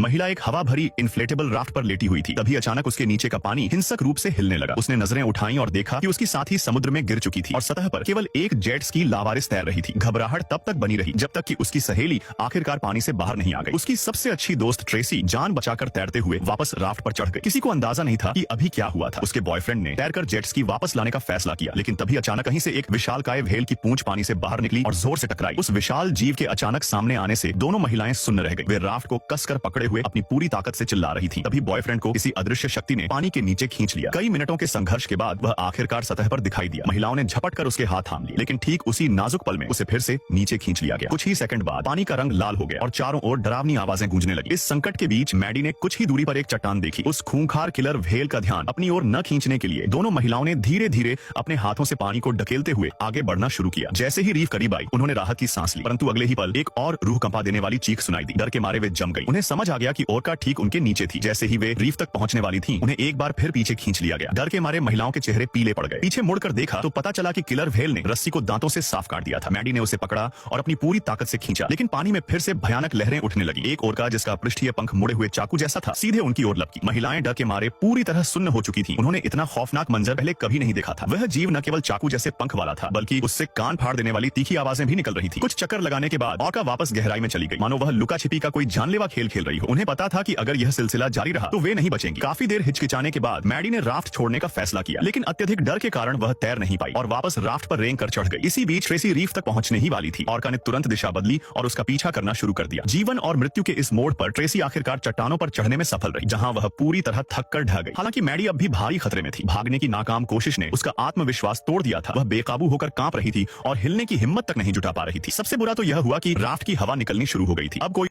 महिला एक हवा भरी इन्फ्लेटेबल राफ्ट पर लेटी हुई थी। तभी अचानक उसके नीचे का पानी हिंसक रूप से हिलने लगा। उसने नजरें उठाई और देखा कि उसकी साथी समुद्र में गिर चुकी थी और सतह पर केवल एक जेट स्की लावारिस तैर रही थी। घबराहट तब तक बनी रही जब तक कि उसकी सहेली आखिरकार पानी से बाहर नहीं आ गई। उसकी सबसे अच्छी दोस्त ट्रेसी जान बचाकर तैरते हुए वापस राफ्ट पर चढ़ गई। किसी को अंदाजा नहीं था कि अभी क्या हुआ था। उसके बॉयफ्रेंड ने तैरकर जेट स्की वापस लाने का फैसला किया, लेकिन तभी अचानक कहीं से एक विशालकाय व्हेल की पूंछ पानी से बाहर निकली और जोर से टकराई। उस विशाल जीव के अचानक सामने आने से दोनों महिलाएं सुन्न रह गई। वे राफ्ट को कसकर पकड़े हुए अपनी पूरी ताकत से चिल्ला रही थी। तभी बॉयफ्रेंड को किसी अदृश्य शक्ति ने पानी के नीचे खींच लिया। कई मिनटों के संघर्ष के बाद वह आखिरकार सतह पर दिखाई दिया। महिलाओं ने झपट कर उसके हाथ थाम लिए, लेकिन ठीक उसी नाजुक पल में उसे फिर से नीचे खींच लिया गया। कुछ ही सेकंड बाद पानी का रंग लाल हो गया और चारों ओर डरावनी आवाजें गूंजने लगी। इस संकट के बीच मैडी ने कुछ ही दूरी पर एक चट्टान देखी। उस खूंखार किलर व्हेल का ध्यान अपनी ओर न खींचने के लिए दोनों महिलाओं ने धीरे धीरे अपने हाथों से पानी को ढकेलते हुए आगे बढ़ना शुरू किया। जैसे ही रीफ करीब आई, उन्होंने राहत की सांस ली, परंतु अगले ही पल एक और रूह कंपा देने वाली चीख सुनाई दी। डर के मारे वे जम गई। उन्हें समझ आ गया कि ओरका ठीक उनके नीचे थी। जैसे ही वे रीफ तक पहुंचने वाली थी, उन्हें एक बार फिर पीछे खींच लिया गया। डर के मारे महिलाओं के चेहरे पीले पड़ गए। पीछे मुड़कर देखा तो पता चला कि किलर व्हेल ने रस्सी को दांतों से साफ काट दिया था। मैडी ने उसे पकड़ा और अपनी पूरी ताकत से खींचा, लेकिन पानी में फिर से भयानक लहरें उठने लगी। एक ओरका जिसका पृष्ठीय पंख मुड़े हुए चाकू जैसा था, सीधे उनकी ओर लपकी। महिलाएं डर के मारे पूरी तरह सुन्न हो चुकी थीं। उन्होंने इतना खौफनाक मंजर पहले कभी नहीं देखा था। वह जीव न केवल चाकू जैसे पंख वाला था, बल्कि उससे कान फाड़ देने वाली तीखी आवाजें भी निकल रही थी। कुछ चक्कर लगाने के बाद ओरका वापस गहराई में चली गई, मानो वह लुका छिपी का कोई जानलेवा खेल खेल रही हो। उन्हें पता था कि अगर यह सिलसिला जारी रहा तो वे नहीं बचेंगी। काफी देर हिचकिचाने के बाद मैडी ने राफ्ट छोड़ने का फैसला किया, लेकिन अत्यधिक डर के कारण वह तैर नहीं पाई और वापस राफ्ट पर रेंग कर चढ़ गई। इसी बीच ट्रेसी रीफ तक पहुंचने ही वाली थी। ओरका ने तुरंत दिशा बदली और उसका पीछा करना शुरू कर दिया। जीवन और मृत्यु के इस मोड़ पर ट्रेसी आखिरकार चट्टानों पर चढ़ने में सफल रही, जहां वह पूरी तरह थक कर ढह गई। हालांकि मैडी अब भी भारी खतरे में थी। भागने की नाकाम कोशिश ने उसका आत्मविश्वास तोड़ दिया था। वह बेकाबू होकर कांप रही थी और हिलने की हिम्मत तक नहीं जुटा पा रही थी। सबसे बुरा तो यह हुआ कि राफ्ट की हवा निकलनी शुरू हो गई थी। अब कोई